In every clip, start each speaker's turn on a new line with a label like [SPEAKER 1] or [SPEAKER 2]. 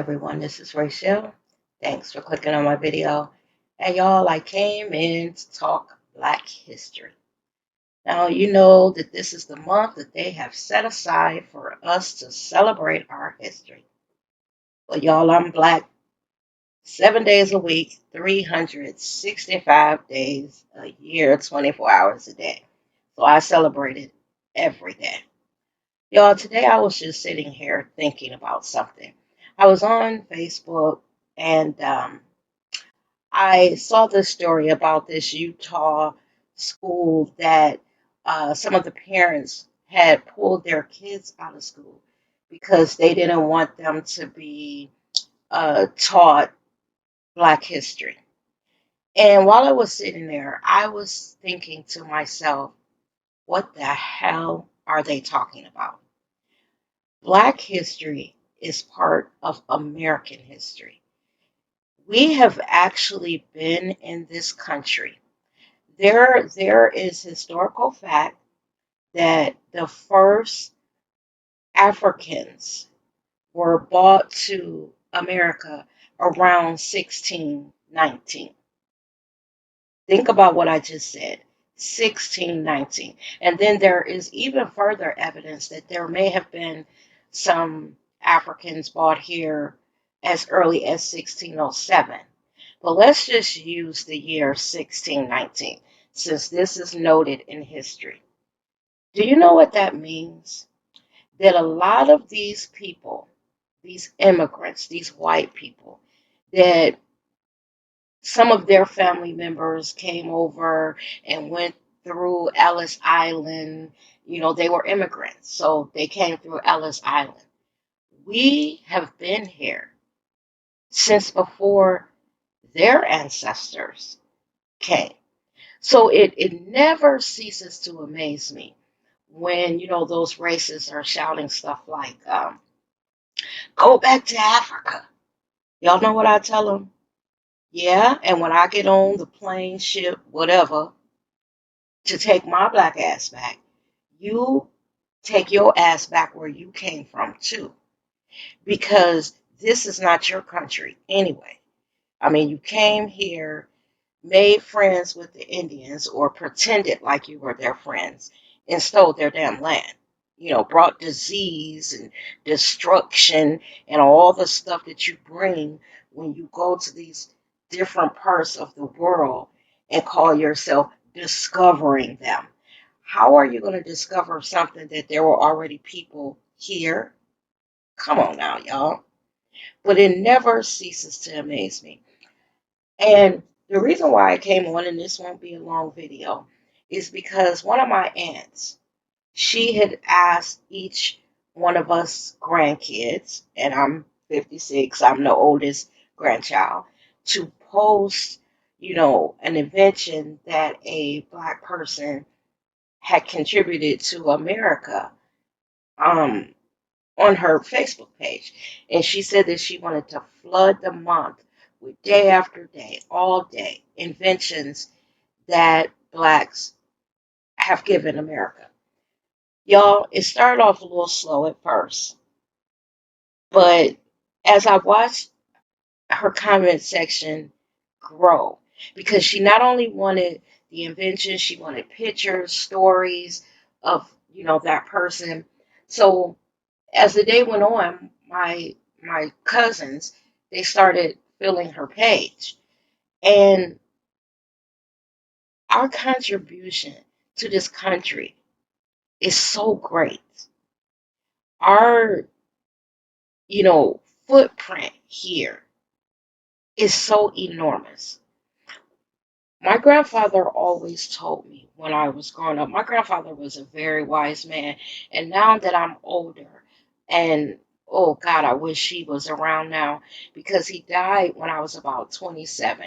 [SPEAKER 1] everyone, this is Rachel. Thanks for clicking on my video. And y'all, I came in to talk Black history. Now, you know that this is the month that they have set aside for us to celebrate our history. Well, y'all, I'm Black 7 days a week, 365 days a year, 24 hours a day. So I celebrate it every day. Y'all, today I was just sitting here thinking about something. I was on Facebook and I saw this story about this Utah school that some of the parents had pulled their kids out of school because they didn't want them to be taught Black history. And while I was sitting there, I was thinking to myself, what the hell are they talking about? Black history is part of American history. We have actually been in this country. There is historical fact that the first Africans were brought to America around 1619. Think about what I just said. 1619. And then there is even further evidence that there may have been some Africans brought here as early as 1607. But let's just use the year 1619 since this is noted in history. Do you know what that means? That a lot of these people, these immigrants, these white people, that some of their family members came over and went through Ellis Island. You know, they were immigrants, so they came through Ellis Island. We have been here since before their ancestors came. So it never ceases to amaze me when, those racists are shouting stuff like, go back to Africa. Y'all know what I tell them? Yeah, and when I get on the plane, ship, whatever, to take my Black ass back, you take your ass back where you came from too. Because this is not your country anyway. I mean, you came here, made friends with the Indians, or pretended like you were their friends and stole their damn land. Brought disease and destruction and all the stuff that you bring when you go to these different parts of the world and call yourself discovering them. How are you going to discover something that there were already people here? Come on now, y'all. But it never ceases to amaze me. And the reason why I came on, and this won't be a long video, is because one of my aunts, she had asked each one of us grandkids, and I'm 56, I'm the oldest grandchild, to post, an invention that a Black person had contributed to America um, on her Facebook page. And she said that she wanted to flood the month with day after day, all day, inventions that Blacks have given America. Y'all, it started off a little slow at first, but as I watched her comment section grow, because she not only wanted the invention, she wanted pictures, stories of, that person. So as the day went on, my cousins, they started filling her page. And our contribution to this country is so great. Our, you know, footprint here is so enormous. My grandfather always told me when I was growing up, my grandfather was a very wise man. And now that I'm older, and oh God, I wish he was around now because he died when I was about 27.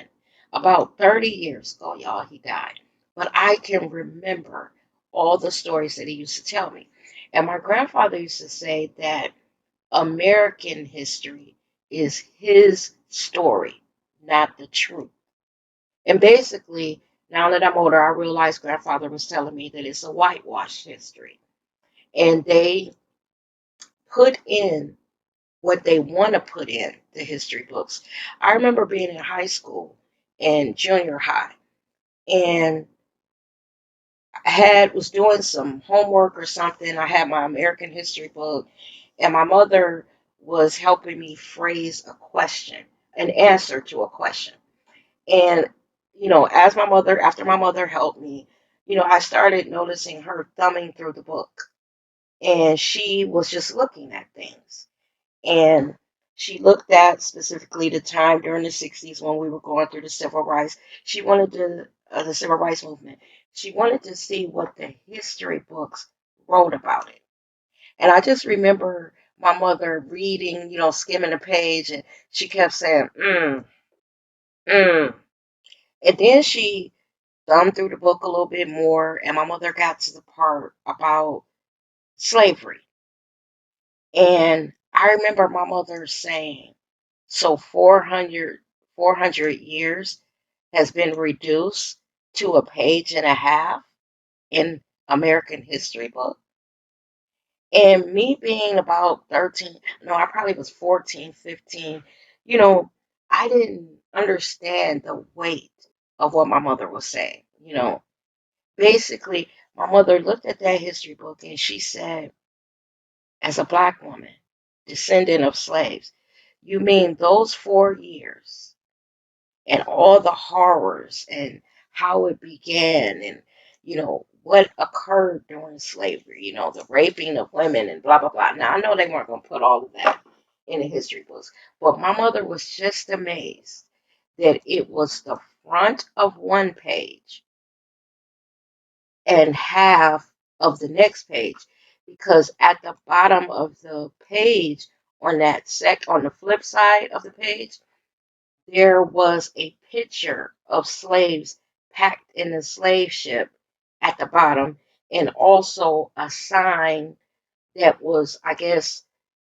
[SPEAKER 1] About 30 years ago, y'all, he died. But I can remember all the stories that he used to tell me. And my grandfather used to say that American history is his story, not the truth. And basically, now that I'm older, I realize grandfather was telling me that it's a whitewashed history. And they put in what they want to put in the history books. I remember being in high school and junior high, and I had was doing some homework or something. I had my American history book, and my mother was helping me phrase a question, an answer to a question. And as my mother, after my mother helped me, I started noticing her thumbing through the book, and she was just looking at things. And she looked at specifically the time during the 60s when we were going through the civil rights. She wanted the civil rights movement. She wanted to see what the history books wrote about it. And I just remember my mother reading, skimming the page, and she kept saying, mm. And then she thumbed through the book a little bit more, and my mother got to the part about slavery. And I remember my mother saying, so 400 years has been reduced to a page and a half in American history book. And me being about 13, no, I probably was 14, 15, you know, I didn't understand the weight of what my mother was saying. Basically, my mother looked at that history book and she said, as a black woman, descendant of slaves, you mean those 4 years and all the horrors and how it began and what occurred during slavery, the raping of women and blah blah blah. Now I know they weren't going to put all of that in the history books, but my mother was just amazed that it was the front of one page and half of the next page, because at the bottom of the page, on the flip side of the page, there was a picture of slaves packed in the slave ship at the bottom, and also a sign that was, I guess,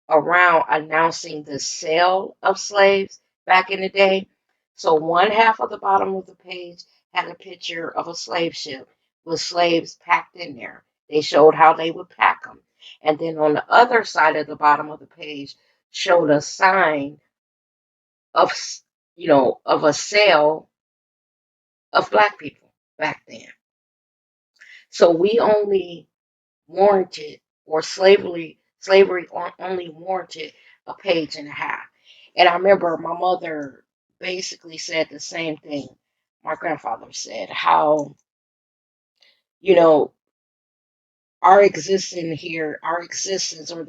[SPEAKER 1] around announcing the sale of slaves back in the day. So one half of the bottom of the page had a picture of a slave ship with slaves packed in there. They showed how they would pack them. And then on the other side of the bottom of the page showed a sign of, of a sale of black people back then. So we only warranted, or slavery only warranted a page and a half. And I remember my mother basically said the same thing my grandfather said, how, you know, our existence, or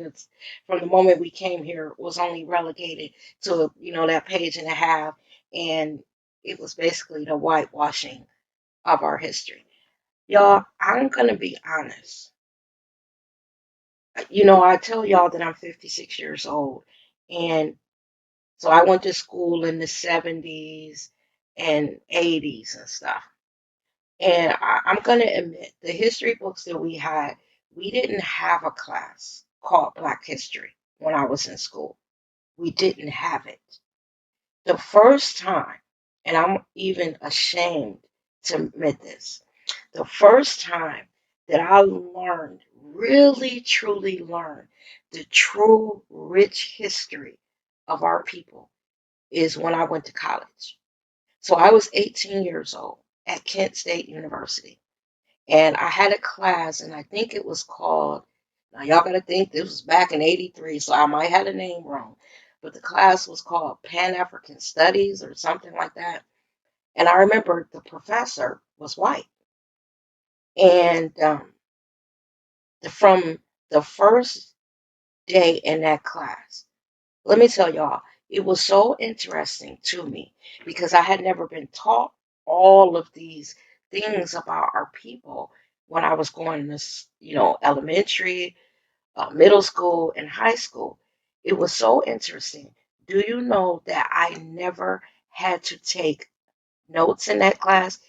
[SPEAKER 1] from the moment we came here, was only relegated to, that page and a half. And it was basically the whitewashing of our history. Y'all, I'm going to be honest. I tell y'all that I'm 56 years old. And so I went to school in the 70s and 80s and stuff. And I'm going to admit, the history books that we had, we didn't have a class called Black History when I was in school. We didn't have it. The first time, and I'm even ashamed to admit this, the first time that I learned, really truly learned, the true rich history of our people is when I went to college. So I was 18 years old at Kent State University. And I had a class, and I think it was called, now y'all got to think this was back in 83, so I might have the name wrong. But the class was called Pan African Studies or something like that. And I remember the professor was white. And from the first day in that class, let me tell y'all, it was so interesting to me because I had never been taught all of these things about our people when I was going to, elementary, middle school, and high school. It was so interesting. Do you know that I never had to take notes in that class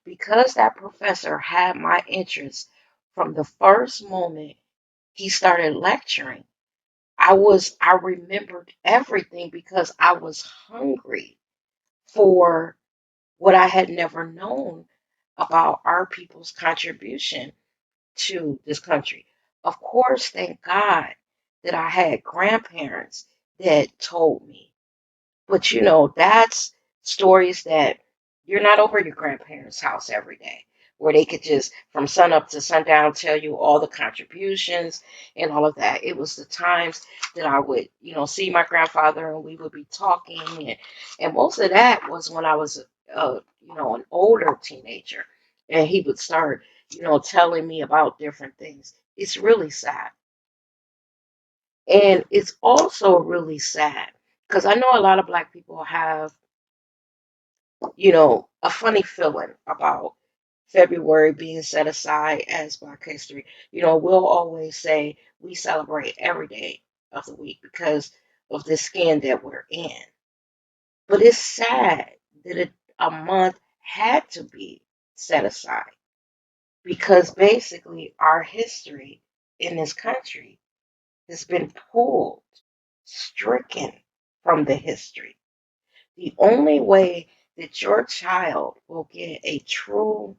[SPEAKER 1] because that professor had my interest from the first moment he started lecturing? I remembered everything because I was hungry for what I had never known about our people's contribution to this country. Of course, thank God that I had grandparents that told me. But that's stories that you're not over your grandparents' house every day, where they could just from sun up to sundown tell you all the contributions and all of that. It was the times that I would, see my grandfather and we would be talking, and most of that was when I was, an older teenager, and he would start, telling me about different things. It's really sad. And it's also really sad because I know a lot of Black people have, a funny feeling about February being set aside as Black History. We'll always say we celebrate every day of the week because of the skin that we're in. But it's sad that a month had to be set aside because basically our history in this country has been pulled, stricken from the history. The only way that your child will get a true,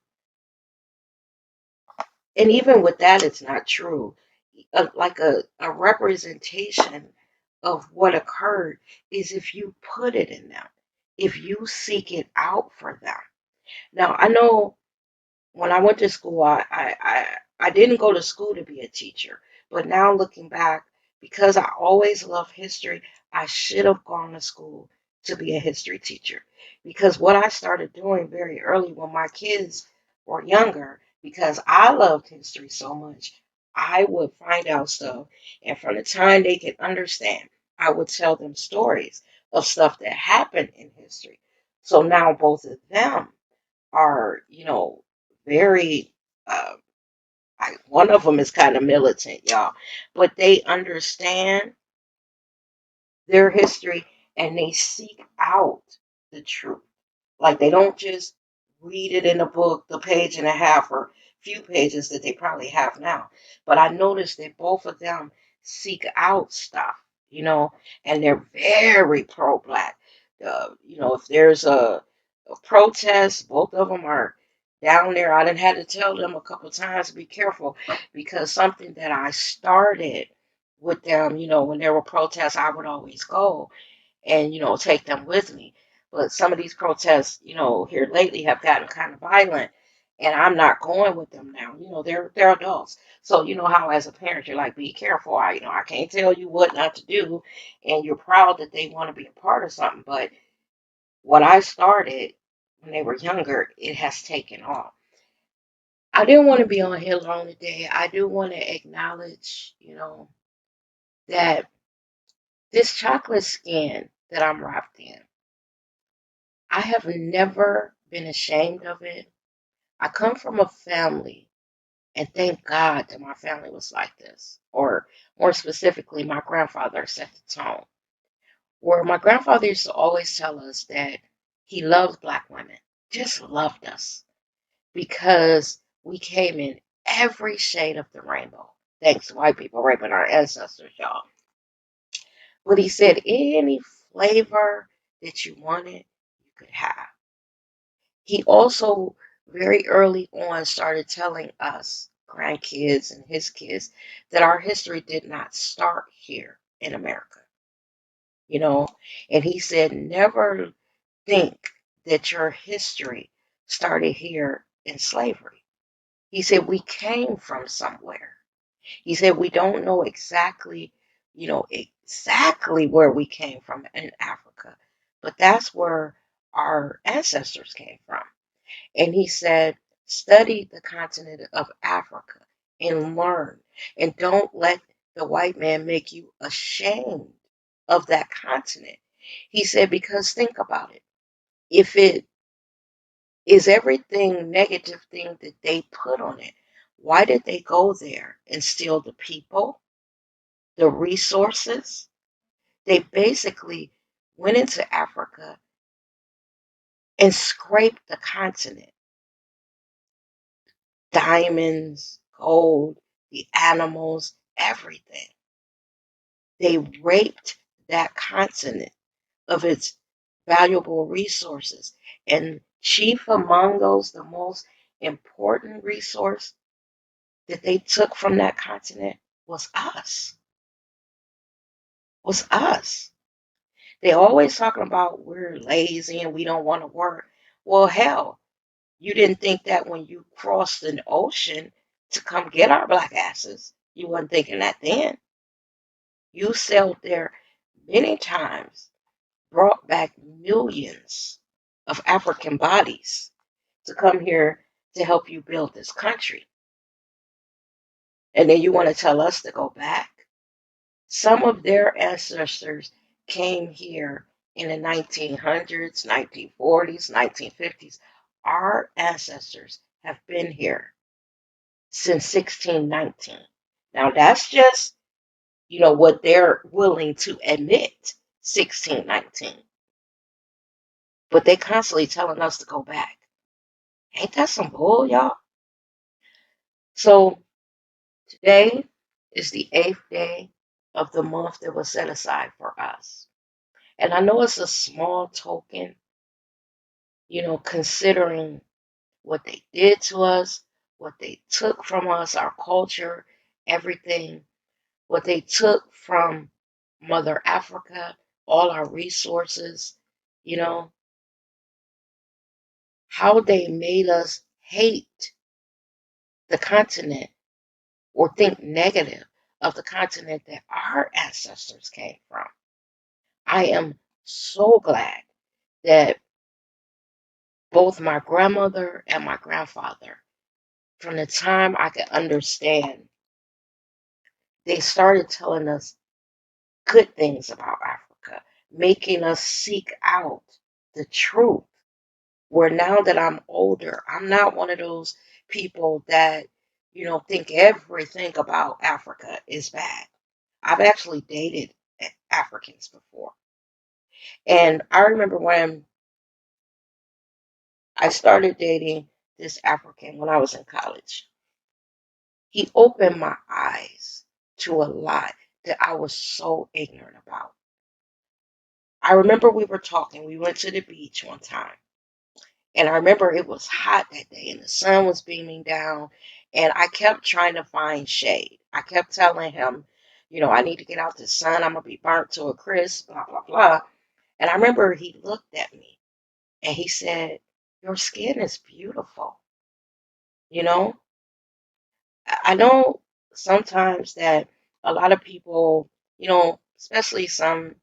[SPEAKER 1] and even with that, it's not true, like a representation of what occurred is if you put it in them, if you seek it out for them. Now, I know when I went to school, I didn't go to school to be a teacher, but now looking back, because I always loved history, I should have gone to school to be a history teacher. Because what I started doing very early when my kids were younger, because I loved history so much, I would find out stuff, and from the time they could understand, I would tell them stories of stuff that happened in history. So now both of them are, very, uh, one of them is kind of militant, y'all, but they understand their history and they seek out the truth. Like they don't just read it in a book, the page and a half or few pages that they probably have now. But I noticed that both of them seek out stuff, and they're very pro black. If there's a protest, both of them are down there. I done had to tell them a couple times to be careful because something that I started with them, when there were protests, I would always go and take them with me. But some of these protests, here lately have gotten kind of violent, and I'm not going with them now. They're adults, so you know how as a parent you're like, be careful. I can't tell you what not to do, and you're proud that they want to be a part of something. But what I started when they were younger, it has taken off. I didn't want to be on here long today. I do want to acknowledge, that this chocolate skin that I'm wrapped in, I have never been ashamed of it. I come from a family, and thank God that my family was like this. Or more specifically, my grandfather set the tone. Where my grandfather used to always tell us that he loves Black women, just loved us, because we came in every shade of the rainbow. Thanks to white people raping our ancestors, y'all. But he said any flavor that you wanted, you could have. He also very early on started telling us, grandkids and his kids, that our history did not start here in America, you know. And he said, never think that your history started here in slavery. He said, we came from somewhere. He said, we don't know exactly where we came from in Africa, but that's where our ancestors came from. And he said, study the continent of Africa and learn. And don't let the white man make you ashamed of that continent. He said, because think about it. If it is everything negative thing that they put on it, why did they go there and steal the people, the resources? They basically went into Africa and scraped the continent. Diamonds, gold, the animals, everything. They raped that continent of its valuable resources. And chief among those, the most important resource that they took from that continent was us. Was us. They always talking about we're lazy and we don't want to work. Well, hell, you didn't think that when you crossed an ocean to come get our black asses. You wasn't thinking that then. You sailed there many times, brought back millions of African bodies to come here to help you build this country. And then you want to tell us to go back? Some of their ancestors came here in the 1900s, 1940s, 1950s. Our ancestors have been here since 1619. Now, that's just, what they're willing to admit, 1619. But they constantly telling us to go back. Ain't that some bull, y'all? So today is the 8th day of the month that was set aside for us. And I know it's a small token, considering what they did to us, what they took from us, our culture, everything, what they took from Mother Africa, all our resources, you know, how they made us hate the continent or think negative of the continent that our ancestors came from. I am so glad that both my grandmother and my grandfather, from the time I could understand, they started telling us good things about Africa, making us seek out the truth. Where now that I'm older, I'm not one of those people that, think everything about Africa is bad. I've actually dated Africans before. And I remember when I started dating this African when I was in college. He opened my eyes to a lot that I was so ignorant about. I remember we were talking, we went to the beach one time, and I remember it was hot that day and the sun was beaming down, and I kept trying to find shade. I kept telling him, I need to get out the sun, I'm going to be burnt to a crisp, blah, blah, blah. And I remember he looked at me and he said, "Your skin is beautiful." You know, I know sometimes that a lot of people, especially some,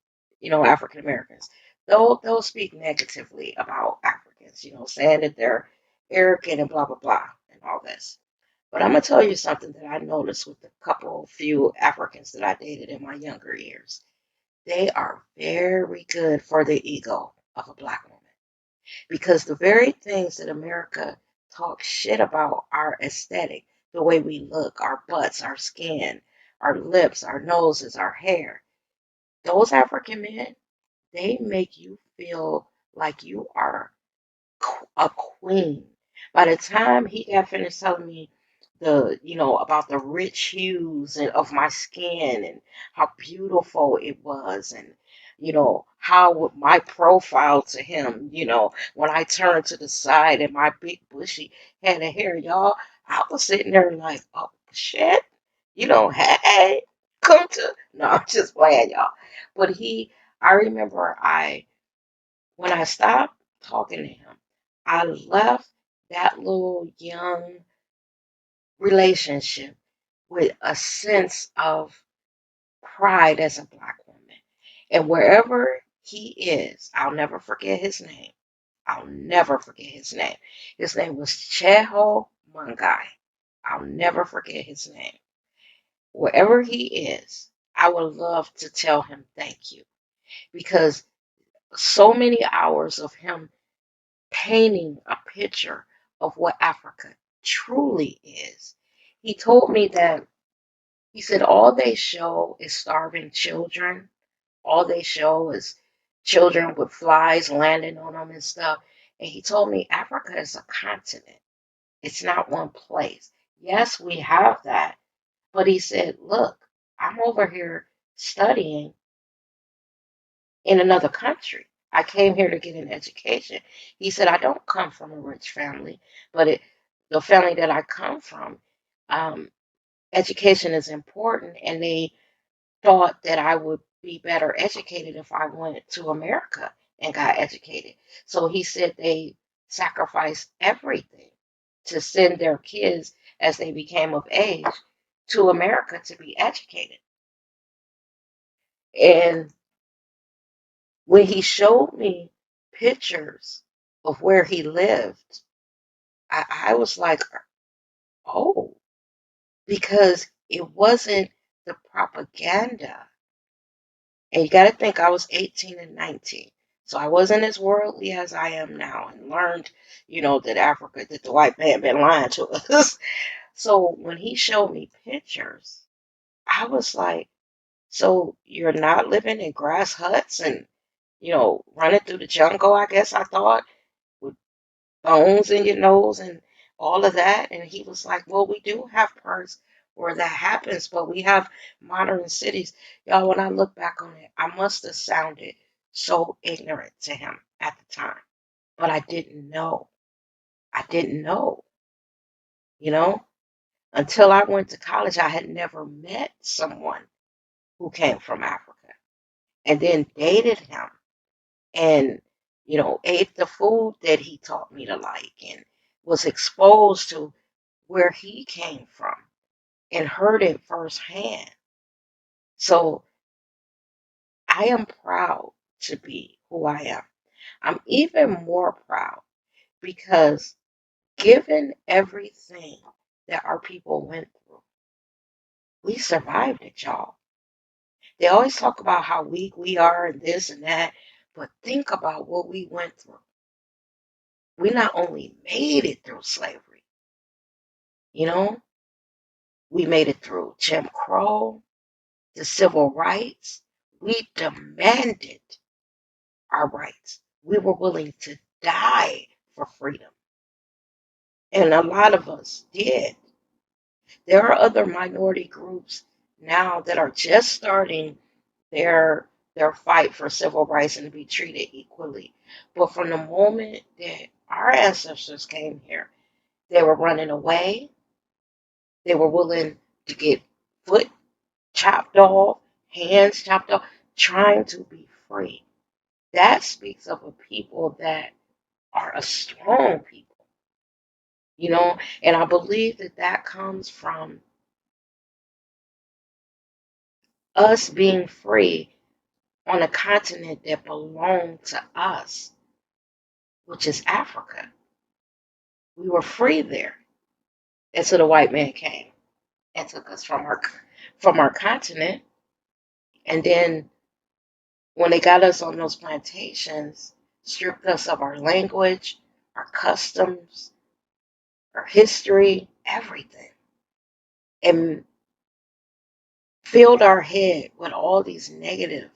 [SPEAKER 1] African Americans, they'll speak negatively about Africans, saying that they're arrogant and blah blah blah and all this. But I'm gonna tell you something that I noticed with the few Africans that I dated in my younger years. They are very good for the ego of a black woman. Because the very things that America talks shit about our aesthetic, the way we look, our butts, our skin, our lips, our noses, our hair, those African men, they make you feel like you are a queen. By the time he got finished telling me about the rich hues of my skin and how beautiful it was, and how my profile to him, when I turned to the side and my big bushy head of hair, y'all, I was sitting there like, oh shit, hey, come to, no, I'm just playing, y'all. But I remember when I stopped talking to him, I left that little young relationship with a sense of pride as a black woman. And wherever he is, I'll never forget his name. I'll never forget his name. His name was Cheho Mungai. I'll never forget his name. Wherever he is, I would love to tell him thank you, because so many hours of him painting a picture of what Africa truly is. He told me that, he said, all they show is starving children. All they show is children with flies landing on them and stuff. And he told me Africa is a continent. It's not one place. Yes, we have that. But he said, look, I'm over here studying in another country. I came here to get an education. He said, I don't come from a rich family, but the family that I come from, um, education is important, and they thought that I would be better educated if I went to America and got educated. So he said they sacrificed everything to send their kids as they became of age to America to be educated. And when he showed me pictures of where he lived, I was like, oh, because it wasn't the propaganda. And you got to think I was 18 and 19. So I wasn't as worldly as I am now and learned, that Africa, that the white man been lying to us. So when he showed me pictures, I was like, so you're not living in grass huts and, running through the jungle, I guess I thought, with bones in your nose and all of that. And he was like, well, we do have parts where that happens, but we have modern cities. Y'all, when I look back on it, I must have sounded so ignorant to him at the time, but I didn't know. I didn't know, you know, until I went to college. I had never met someone who came from Africa and then dated him and ate the food that he taught me to like and was exposed to where he came from and heard it firsthand. So I am proud to be who I am. I'm even more proud because given everything that our people went through, we survived it, y'all. They always talk about how weak we are and this and that, but think about what we went through. We not only made it through slavery, you know, we made it through Jim Crow, the civil rights. We demanded our rights. We were willing to die for freedom. And a lot of us did. There are other minority groups now that are just starting their their fight for civil rights and to be treated equally. But from the moment that our ancestors came here, they were running away. They were willing to get foot chopped off, hands chopped off, trying to be free. That speaks of a people that are a strong people. And I believe that that comes from us being free on a continent that belonged to us, which is Africa. We were free there until the white man came and took us from our continent. And then when they got us on those plantations, stripped us of our language, our customs, our history, everything, and filled our head with all these negative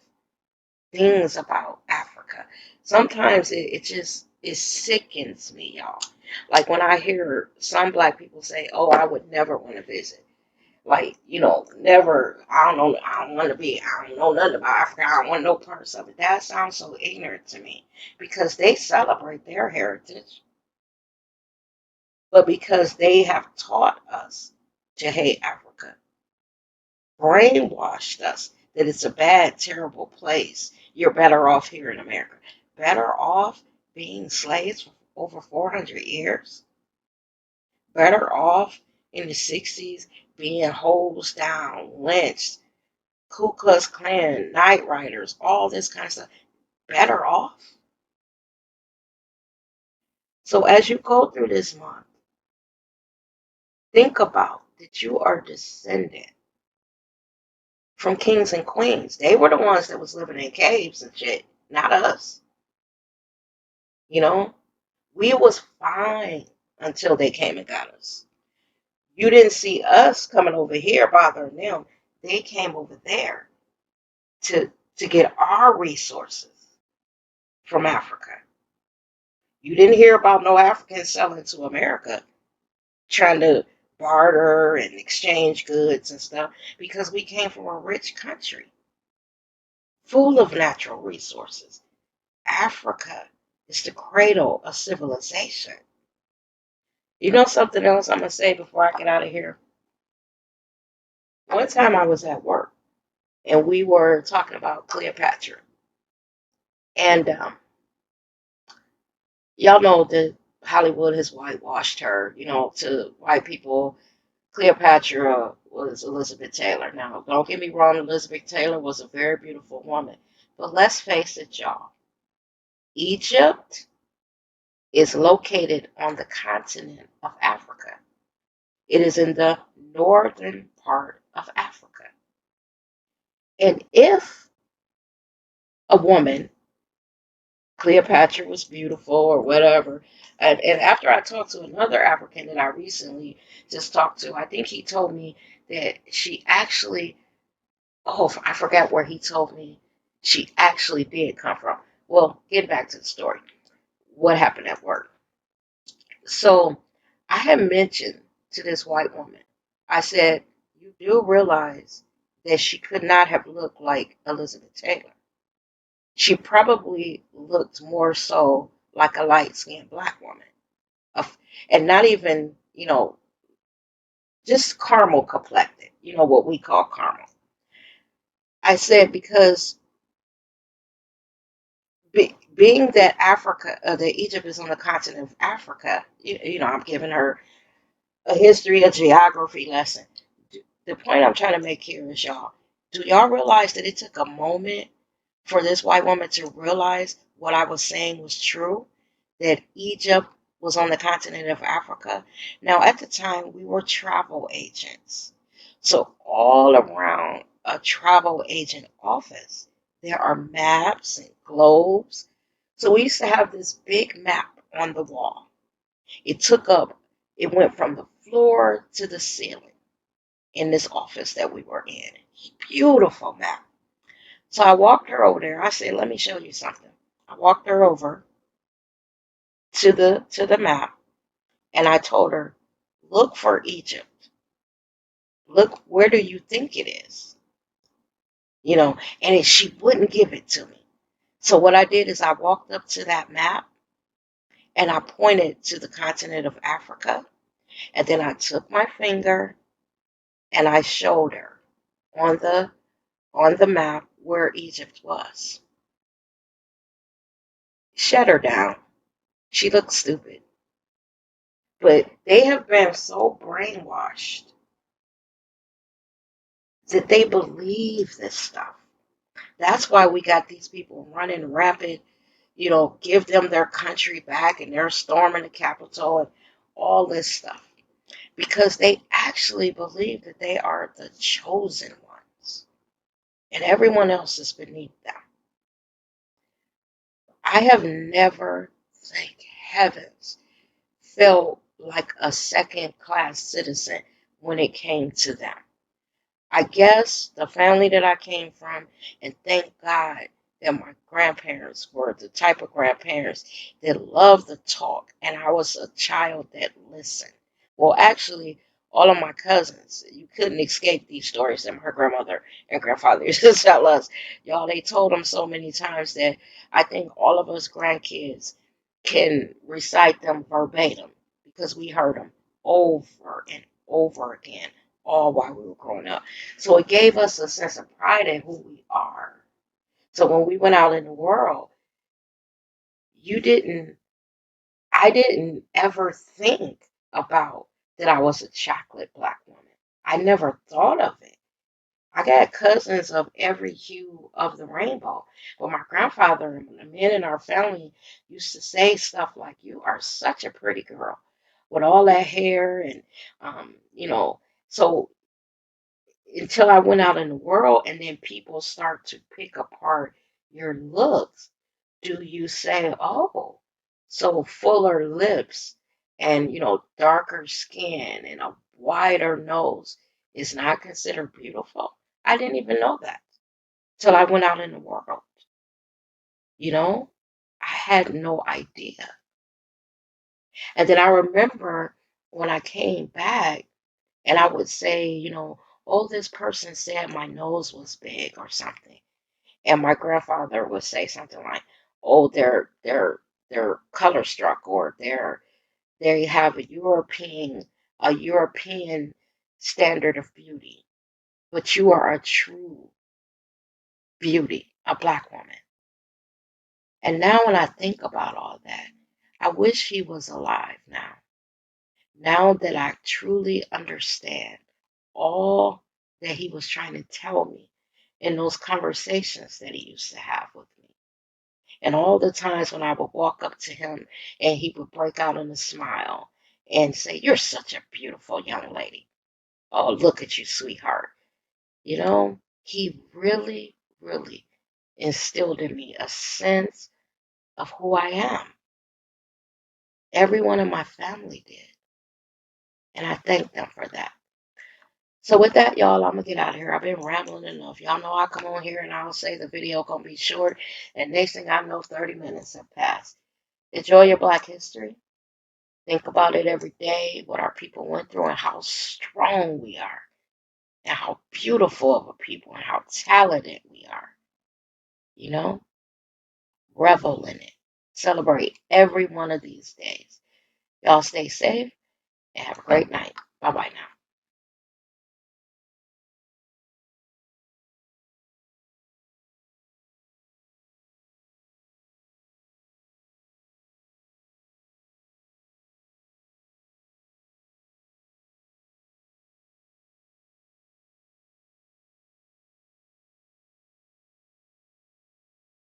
[SPEAKER 1] things about Africa. Sometimes it just it sickens me, y'all. Like when I hear some black people say, "Oh, I would never want to visit." Like, never. I don't want to be. I don't know nothing about Africa. I don't want no parts of it. That sounds so ignorant to me because they celebrate their heritage, but because they have taught us to hate Africa, brainwashed us that it's a bad, terrible place. You're better off here in America. Better off being slaves for over 400 years. Better off in the 60s being hosed down, lynched, Ku Klux Klan, Night Riders, all this kind of stuff. Better off. So as you go through this month, think about that you are descendant from kings and queens. They were the ones that was living in caves and shit, not us. You know, we was fine until they came and got us. You didn't see us coming over here bothering them. They came over there to get our resources from Africa. You didn't hear about no Africans selling to America, trying to barter and exchange goods and stuff, because we came from a rich country full of natural resources. Africa is the cradle of civilization. You know something else I'm going to say before I get out of here? One time I was at work and we were talking about Cleopatra. And y'all know that Hollywood has whitewashed her, to white people. Cleopatra was Elizabeth Taylor. Now, don't get me wrong, Elizabeth Taylor was a very beautiful woman. But let's face it, y'all. Egypt is located on the continent of Africa. It is in the northern part of Africa. And if a woman, Cleopatra was beautiful or whatever, and after I talked to another African that I recently just talked to, I think he told me that she actually, oh, I forgot where he told me she actually did come from. Well, getting back to the story, what happened at work. So I had mentioned to this white woman, I said, you do realize that she could not have looked like Elizabeth Taylor. She probably looked more so like a light skinned black woman. And not even, just caramel complected, what we call caramel. I said, because being that that Egypt is on the continent of Africa, I'm giving her a history, a geography lesson. The point I'm trying to make here is, y'all, do y'all realize that it took a moment for this white woman to realize what I was saying was true? That Egypt was on the continent of Africa. Now, at the time, we were travel agents. So, all around a travel agent office, there are maps and globes. So, we used to have this big map on the wall. It took up, it went from the floor to the ceiling in this office that we were in. Beautiful map. So I walked her over there. I said, let me show you something. I walked her over to the map and I told her, look for Egypt. Look, where do you think it is? And she wouldn't give it to me. So what I did is I walked up to that map and I pointed to the continent of Africa. And then I took my finger and I showed her on the map where Egypt was. Shut her down. She looked stupid. But they have been so brainwashed that they believe this stuff. That's why we got these people running rapid, give them their country back and they're storming the Capitol and all this stuff. Because they actually believe that they are the chosen ones and everyone else is beneath them. I have never, thank heavens, felt like a second class citizen when it came to them. I guess the family that I came from, and thank God that my grandparents were the type of grandparents that loved to talk, and I was a child that listened. Well, actually, all of my cousins, you couldn't escape these stories that my grandmother and grandfather used to tell us. Y'all, they told them so many times that I think all of us grandkids can recite them verbatim because we heard them over and over again all while we were growing up. So it gave us a sense of pride in who we are. So when we went out in the world, you didn't, I didn't ever think about that I was a chocolate black woman. I never thought of it. I got cousins of every hue of the rainbow. But my grandfather and the men in our family used to say stuff like, you are such a pretty girl with all that hair. And, so until I went out in the world and then people start to pick apart your looks, do you say, oh, so fuller lips and, darker skin and a wider nose is not considered beautiful? I didn't even know that till I went out in the world. You know, I had no idea. And then I remember when I came back and I would say, oh, this person said my nose was big or something. And my grandfather would say something like, oh, they're color struck or they have a European standard of beauty. But you are a true beauty, a black woman. And now when I think about all that, I wish he was alive now. Now that I truly understand all that he was trying to tell me in those conversations that he used to have with me. And all the times when I would walk up to him and he would break out in a smile and say, "You're such a beautiful young lady. Oh, look at you, sweetheart." You know, he really, really instilled in me a sense of who I am. Everyone in my family did. And I thank them for that. So with that, y'all, I'm gonna get out of here. I've been rambling enough. Y'all know I come on here and I'll say the video gonna be short, and next thing I know, 30 minutes have passed. Enjoy your Black history. Think about it every day, what our people went through and how strong we are, and how beautiful of a people and how talented we are. You know, revel in it. Celebrate every one of these days. Y'all stay safe and have a great night. Bye bye now.